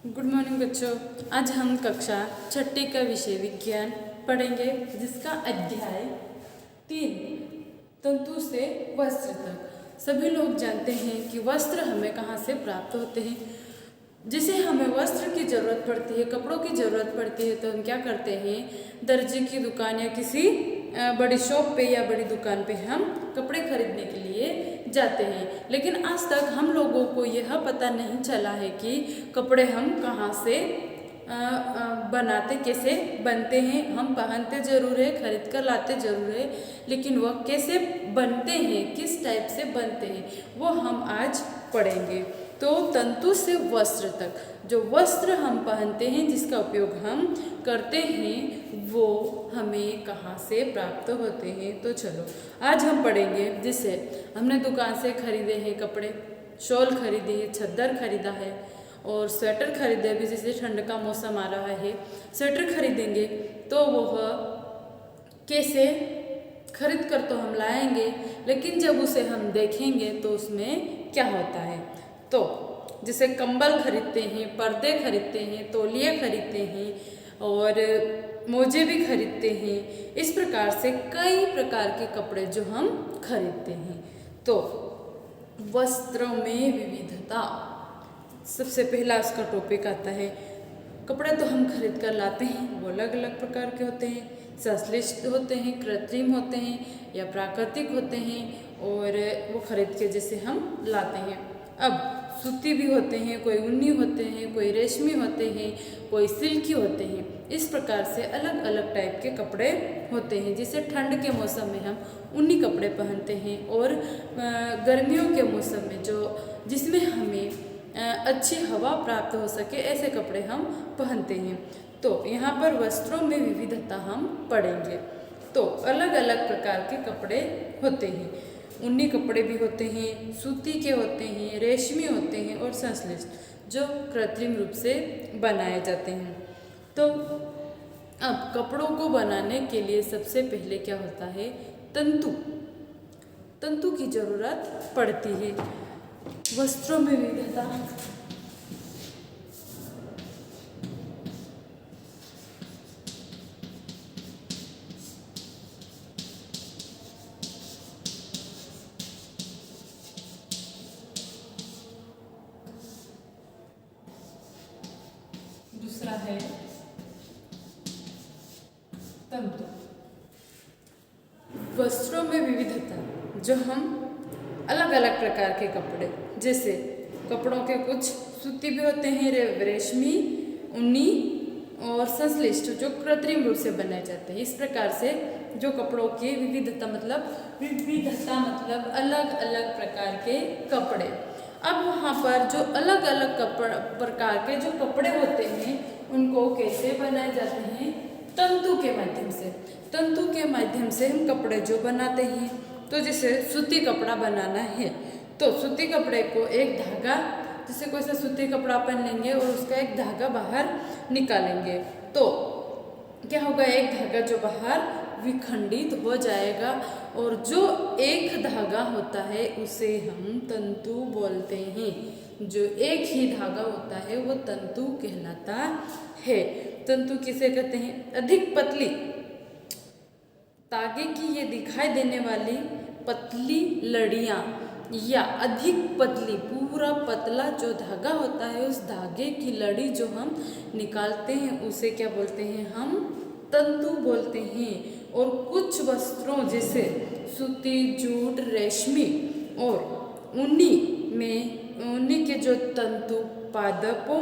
Good morning बच्चों। आज हम कक्षा छठी का विषय विज्ञान पढ़ेंगे, जिसका अध्याय 3 तंतु से वस्त्र तक। सभी लोग जानते हैं कि वस्त्र हमें कहाँ से प्राप्त होते हैं। जिसे हमें वस्त्र की ज़रूरत पड़ती है, कपड़ों की ज़रूरत पड़ती है, तो हम क्या करते हैं, दर्जी की दुकान या किसी बड़ी शॉप पे या बड़ी दुकान पे हम कपड़े खरीदने के लिए जाते हैं। लेकिन आज तक हम लोगों को यह पता नहीं चला है कि कपड़े हम कहाँ से बनाते, कैसे बनते हैं। हम पहनते ज़रूर है, खरीद कर लाते ज़रूर है, लेकिन वह कैसे बनते हैं, किस टाइप से बनते हैं, वो हम आज पढ़ेंगे। तो तंतु से वस्त्र तक, जो वस्त्र हम पहनते हैं, जिसका उपयोग हम करते हैं, वो हमें कहाँ से प्राप्त होते हैं। तो चलो आज हम पढ़ेंगे। जिसे हमने दुकान से खरीदे हैं कपड़े, शॉल खरीदी है, चद्दर खरीदा है और स्वेटर खरीदे। अभी जैसे ठंड का मौसम आ रहा है, स्वेटर खरीदेंगे तो वह कैसे खरीद कर तो हम लाएंगे, लेकिन जब उसे हम देखेंगे तो उसमें क्या होता है। तो जैसे कंबल खरीदते हैं, पर्दे खरीदते हैं, तौलिए खरीदते हैं और मोजे भी खरीदते हैं। इस प्रकार से कई प्रकार के कपड़े जो हम खरीदते हैं। तो वस्त्रों में विविधता, सबसे पहला उसका टॉपिक आता है। कपड़े तो हम खरीद कर लाते हैं, वो अलग अलग प्रकार के होते हैं। संश्लिष्ट होते हैं, कृत्रिम होते हैं या प्राकृतिक होते हैं, और वो खरीद के जैसे हम लाते हैं। अब सूती भी होते हैं, कोई ऊनी होते हैं, कोई रेशमी होते हैं, कोई सिल्की होते हैं। इस प्रकार से अलग अलग टाइप के कपड़े होते हैं। जैसे ठंड के मौसम में हम ऊनी कपड़े पहनते हैं, और गर्मियों के मौसम में जिसमें हमें अच्छी हवा प्राप्त हो सके, ऐसे कपड़े हम पहनते हैं। तो यहाँ पर वस्त्रों में विविधता हम पढ़ेंगे। तो अलग अलग प्रकार के कपड़े होते हैं। ऊनी कपड़े भी होते हैं, सूती के होते हैं, रेशमी होते हैं और संश्लिष्ट, जो कृत्रिम रूप से बनाए जाते हैं। तो अब कपड़ों को बनाने के लिए सबसे पहले क्या होता है, तंतु की ज़रूरत पड़ती है। वस्त्रों में विविधता, दूसरा है तंतु। वस्त्रों में विविधता, जो हम अलग अलग प्रकार के कपड़े, जैसे कपड़ों के कुछ सूती भी होते हैं, रेशमी, ऊनी और संश्लिष्ट, जो कृत्रिम रूप से बनाए जाते हैं। इस प्रकार से जो कपड़ों की विविधता मतलब अलग अलग प्रकार के कपड़े। अब वहाँ पर जो अलग अलग प्रकार के जो कपड़े होते हैं, उनको कैसे बनाए जाते हैं, तंतु के माध्यम से। तंतु के माध्यम से हम कपड़े जो बनाते हैं, तो जैसे सूती कपड़ा बनाना है, तो सूती कपड़े को एक धागा, जैसे कोई सा सूती कपड़ा पहन लेंगे और उसका एक धागा बाहर निकालेंगे, तो क्या होगा, एक धागा जो बाहर विखंडित हो जाएगा, और जो एक धागा होता है उसे हम तंतु बोलते हैं। जो एक ही धागा होता है वो तंतु कहलाता है। तंतु किसे कहते हैं, अधिक पतली तागे की ये दिखाई देने वाली पतली लड़ियाँ, या अधिक पतली, पूरा पतला जो धागा होता है, उस धागे की लड़ी जो हम निकालते हैं, उसे क्या बोलते हैं, हम तंतु बोलते हैं। और कुछ वस्त्रों जैसे सूती, जूट, रेशमी और ऊनी के जो तंतु पादपों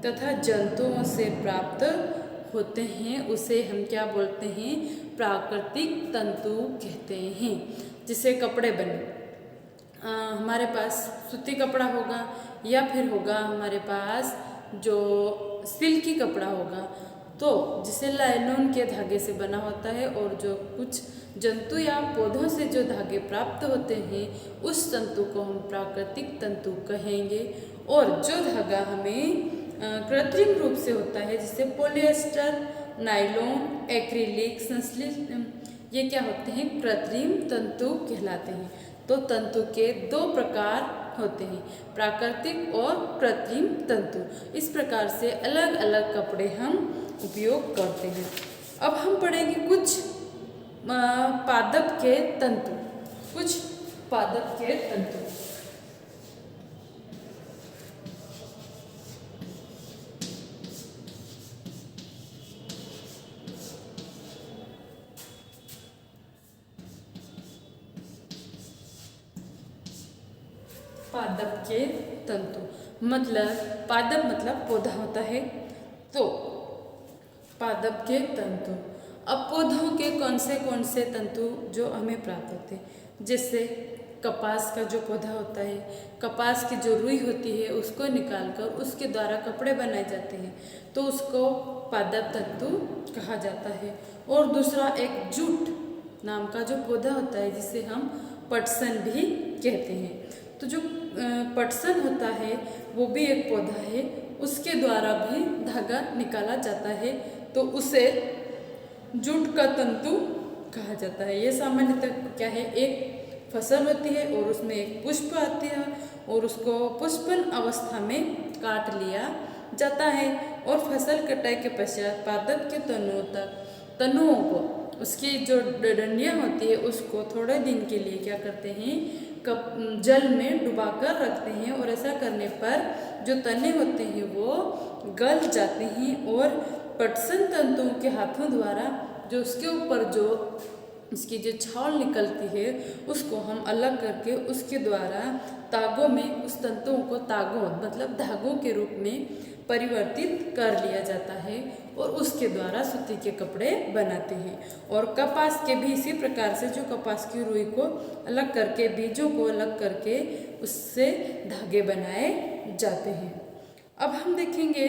तथा जंतुओं से प्राप्त होते हैं, उसे हम क्या बोलते हैं, प्राकृतिक तंतु कहते हैं। जिससे कपड़े बने, हमारे पास सूती कपड़ा होगा, या फिर होगा हमारे पास जो सिल्की कपड़ा होगा, तो जिसे लाइलॉन के धागे से बना होता है, और जो कुछ जंतु या पौधों से जो धागे प्राप्त होते हैं, उस तंतु को हम प्राकृतिक तंतु कहेंगे। और जो धागा हमें कृत्रिम रूप से होता है, जैसे पॉलिएस्टर, नायलॉन, एक्रिलिक, संश्लिष्ट, ये क्या होते हैं, कृत्रिम तंतु कहलाते हैं। तो तंतु के दो प्रकार होते हैं, प्राकृतिक और कृत्रिम तंतु। इस प्रकार से अलग अलग कपड़े हम उपयोग करते हैं। अब हम पढ़ेंगे कुछ पादप के तंतु। कुछ पादप के तंतु। पादप के तंतु मतलब पादप मतलब पौधा होता है, तो पादप के तंतु। अब पौधों के कौन से तंतु जो हमें प्राप्त होते हैं, जैसे कपास का जो पौधा होता है, कपास की जो रुई होती है उसको निकालकर उसके द्वारा कपड़े बनाए जाते हैं, तो उसको पादप तंतु कहा जाता है। और दूसरा एक जूट नाम का जो पौधा होता है जिसे हम पटसन भी कहते हैं, तो जो पटसन होता है वो भी एक पौधा है, उसके द्वारा भी धागा निकाला जाता है, तो उसे जूट का तंतु कहा जाता है। ये सामान्यतः क्या है, एक फसल होती है और उसमें एक पुष्प आती है और उसको पुष्पन अवस्था में काट लिया जाता है और फसल कटाई के पश्चात पादप के तनुओं को उसकी जो डंडियाँ होती है उसको थोड़े दिन के लिए क्या करते हैं, जल में डुबाकर रखते हैं और ऐसा करने पर जो तने होते हैं वो गल जाते हैं और पटसन तंतुओं के हाथों द्वारा जो उसके ऊपर जो इसकी जो छाल निकलती है उसको हम अलग करके उसके द्वारा तागों में उस तंतुओं को तागों मतलब धागों के रूप में परिवर्तित कर लिया जाता है और उसके द्वारा सूती के कपड़े बनाते हैं। और कपास के भी इसी प्रकार से जो कपास की रुई को अलग करके बीजों को अलग करके उससे धागे बनाए जाते हैं। अब हम देखेंगे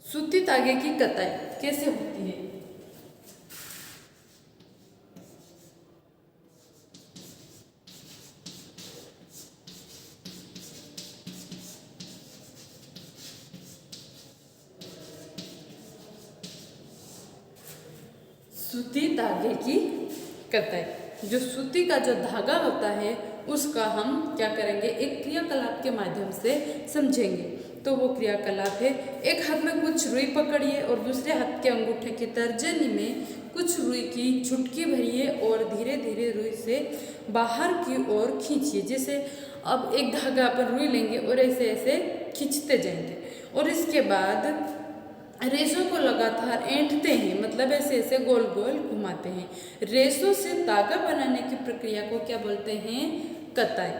सूती धागे की कताई कैसे होती है। सूती धागे की कताई, जो सूती का जो धागा होता है उसका हम क्या करेंगे, एक क्रियाकलाप के माध्यम से समझेंगे। तो वो क्रियाकलाप है, एक हाथ में कुछ रुई पकड़िए और दूसरे हाथ के अंगूठे की तर्जनी में कुछ रुई की चुटकी भरिए और धीरे धीरे रुई से बाहर की ओर खींचिए। जैसे अब एक धागा पर रुई लेंगे और ऐसे ऐसे खींचते जाएंगे और इसके बाद रेशों को लगातार ऐंठते हैं, मतलब ऐसे ऐसे गोल गोल घुमाते हैं। रेशों से धागा बनाने की प्रक्रिया को क्या बोलते हैं, कताई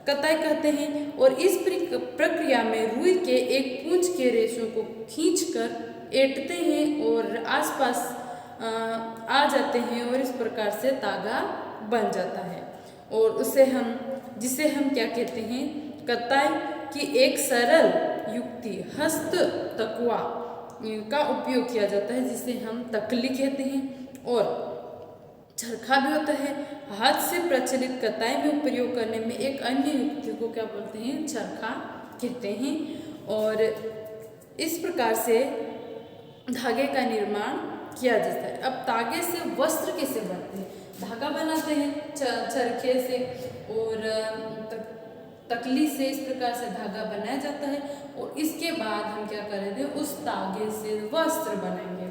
कताई कहते हैं। और इस प्रक्रिया में रुई के एक पूंछ के रेशों को खींचकर ऐंठते हैं और आसपास आ जाते हैं और इस प्रकार से धागा बन जाता है। और उसे जिसे हम क्या कहते हैं, कताई की एक सरल युक्ति हस्त तकवा का उपयोग किया जाता है, जिसे हम तकली कहते हैं। और चरखा भी होता है। हाथ से प्रचलित कताई में प्रयोग करने में एक अन्य युक्ति को क्या बोलते हैं, चरखा कहते हैं। और इस प्रकार से धागे का निर्माण किया जाता है। अब धागे से वस्त्र कैसे बनते हैं, धागा बनाते हैं चरखे से और तकली से, इस प्रकार से धागा बनाया जाता है और इसके बाद हम क्या करेंगे, उस धागे से वस्त्र बनाएंगे।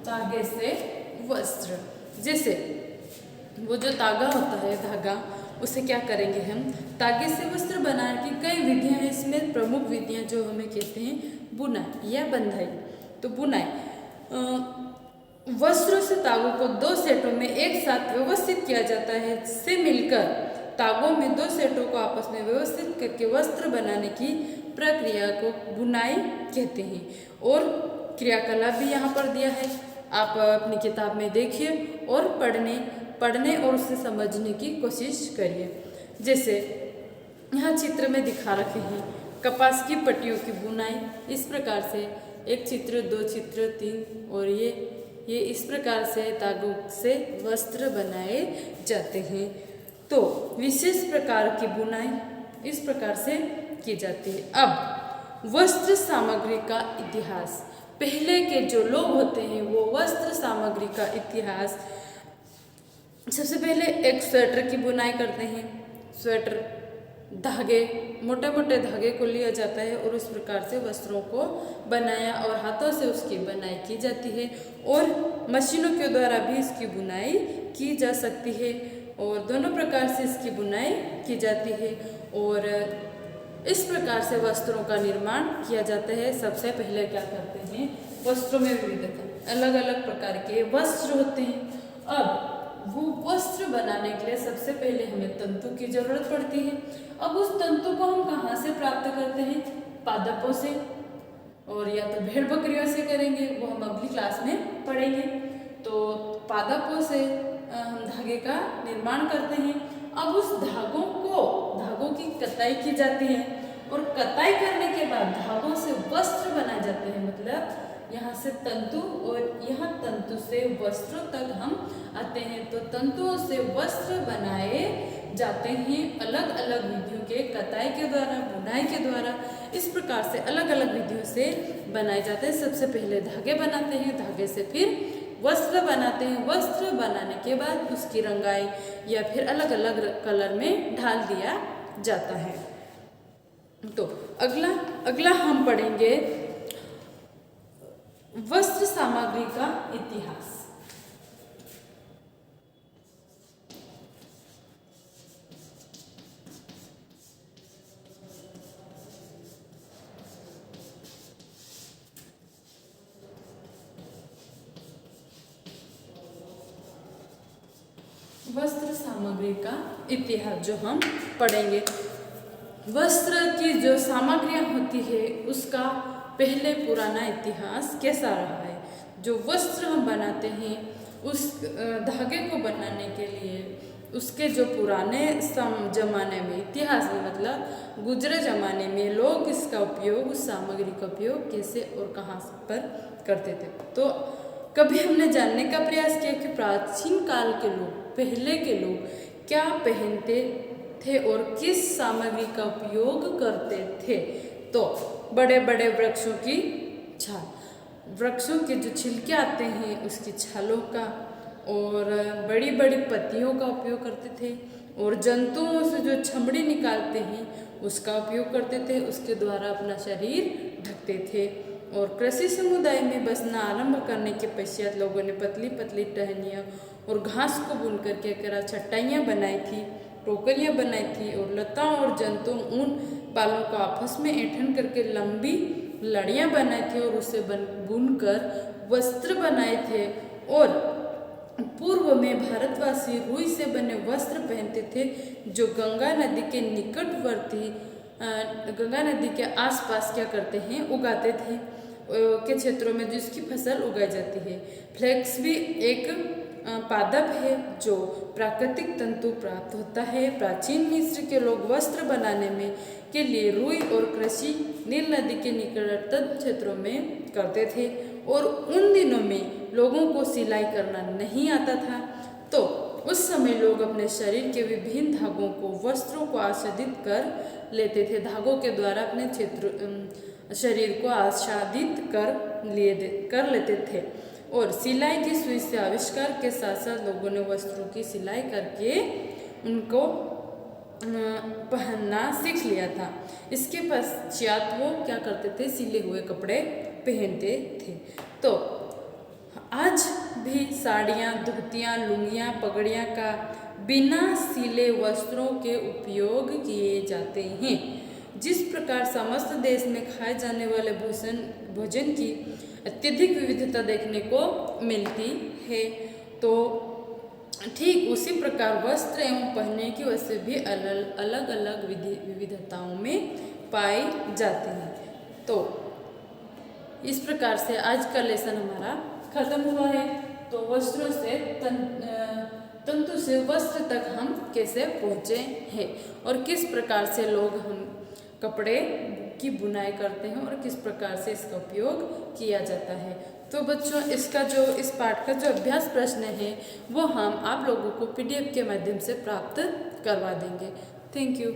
धागे से वस्त्र, जैसे वो जो धागा होता है, धागा उसे क्या करेंगे हम, धागे से वस्त्र बनाने की कई विधियां हैं। इसमें प्रमुख विधियां जो हमें कहते हैं बुनाई या बंधाई। तो बुनाई, वस्त्रों से तागों को 2 सेटों में एक साथ व्यवस्थित किया जाता है, जिससे मिलकर तागों में 2 सेटों को आपस में व्यवस्थित करके वस्त्र बनाने की प्रक्रिया को बुनाई कहते हैं। और क्रियाकलाप भी यहाँ पर दिया है, आप अपनी किताब में देखिए और पढ़ने और उसे समझने की कोशिश करिए। जैसे यहाँ चित्र में दिखा रखे हैं कपास की पट्टियों की बुनाई, इस प्रकार से 1 चित्र 2 चित्र 3 और ये इस प्रकार से धागों से वस्त्र बनाए जाते हैं। तो विशेष प्रकार की बुनाई इस प्रकार से की जाती है। अब वस्त्र सामग्री का इतिहास, पहले के जो लोग होते हैं वो वस्त्र सामग्री का इतिहास, सबसे पहले एक स्वेटर की बुनाई करते हैं। स्वेटर धागे, मोटे मोटे धागे को लिया जाता है और उस प्रकार से वस्त्रों को बनाया और हाथों से उसकी बुनाई की जाती है और मशीनों के द्वारा भी इसकी बुनाई की जा सकती है और दोनों प्रकार से इसकी बुनाई की जाती है और इस प्रकार से वस्त्रों का निर्माण किया जाता है। सबसे पहले क्या करते हैं, वस्त्रों में विविधता, अलग अलग प्रकार के वस्त्र होते हैं। अब वो वस्त्र बनाने के लिए सबसे पहले हमें तंतु की जरूरत पड़ती है। अब उस तंतु को हम कहाँ से प्राप्त करते हैं, पादपों से और या तो भेड़ बकरियों से करेंगे, वो हम अगली क्लास में पढ़ेंगे। तो पादपों से हम धागे का निर्माण करते हैं। अब उस धागों की कताई की जाती है और कताई करने के बाद धागों से वस्त्र बनाए जाते हैं। मतलब यहाँ से तंतु और यहाँ तंतु से वस्त्रों तक हम आते हैं। तो तंतुओं से वस्त्र बनाए जाते हैं अलग अलग विधियों के, कताई के द्वारा, बुनाई के द्वारा, इस प्रकार से अलग अलग विधियों से बनाए जाते हैं। सबसे पहले धागे बनाते हैं, धागे से फिर वस्त्र बनाते हैं। वस्त्र बनाने के बाद उसकी रंगाई या फिर अलग अलग कलर में ढाल दिया जाता है। तो अगला हम पढ़ेंगे वस्त्र सामग्री का इतिहास। वस्त्र सामग्री का इतिहास जो हम पढ़ेंगे, वस्त्र की जो सामग्रियां होती है उसका पहले पुराना इतिहास कैसा रहा है। जो वस्त्र हम बनाते हैं उस धागे को बनाने के लिए उसके जो पुराने जमाने में इतिहास में, मतलब गुजरे जमाने में लोग इसका उपयोग, उस सामग्री का उपयोग कैसे और कहाँ पर करते थे। तो कभी हमने जानने का प्रयास किया कि प्राचीन काल के लोग, पहले के लोग क्या पहनते थे और किस सामग्री का उपयोग करते थे। तो बड़े बड़े वृक्षों की छाल, वृक्षों के जो छिलके आते हैं उसकी छालों का और बड़ी बड़ी पत्तियों का उपयोग करते थे और जंतुओं से जो चमड़ी निकालते हैं उसका उपयोग करते थे, उसके द्वारा अपना शरीर ढकते थे। और कृषि समुदाय में बसना आरंभ करने के पश्चात लोगों ने पतली पतली टहनियाँ और घास को बुन करके चटाइयाँ बनाई थी, टोकरियाँ बनाई थी और लताओं और जंतु ऊन बालों को आपस में ऐंठन करके लंबी लड़ियाँ बनाई थी और उसे बुनकर वस्त्र बनाए थे। और पूर्व में भारतवासी रुई से बने वस्त्र पहनते थे जो गंगा नदी के निकटवर्ती, गंगा नदी के आसपास क्या करते हैं, उगाते थे के क्षेत्रों में जिसकी फसल उगाई जाती है। फ्लेक्स भी एक पादप है जो प्राकृतिक तंतु प्राप्त होता है। प्राचीन मिस्र के लोग वस्त्र बनाने में के लिए रुई और कृषि नील नदी के निकटतम क्षेत्रों में करते थे और उन दिनों में लोगों को सिलाई करना नहीं आता था। तो उस समय लोग अपने शरीर के विभिन्न धागों को, वस्त्रों को आच्छादित कर लेते थे। धागों के द्वारा अपने शरीर को आच्छादित कर लेते थे और सिलाई की सुई से आविष्कार के साथ साथ लोगों ने वस्त्रों की सिलाई करके उनको पहनना सीख लिया था। इसके पश्चात वो क्या करते थे, सिले हुए कपड़े पहनते थे। तो आज भी साड़ियाँ, धोतियाँ, लुंगियाँ, पगड़ियाँ का बिना सिले वस्त्रों के उपयोग किए जाते हैं। जिस प्रकार समस्त देश में खाए जाने वाले भोजन की अत्यधिक विविधता देखने को मिलती है, तो ठीक उसी प्रकार वस्त्र एवं पहनने की वस्तु भी अलग अलग विविधताओं में पाई जाती हैं। तो इस प्रकार से आज का लेसन हमारा खत्म हुआ है। तो वस्त्रों से तंतु से वस्त्र तक हम कैसे पहुँचे हैं और किस प्रकार से लोग हम कपड़े की बुनाई करते हैं और किस प्रकार से इसका उपयोग किया जाता है। तो बच्चों, इस पाठ का जो अभ्यास प्रश्न है वो हम आप लोगों को PDF के माध्यम से प्राप्त करवा देंगे। Thank you.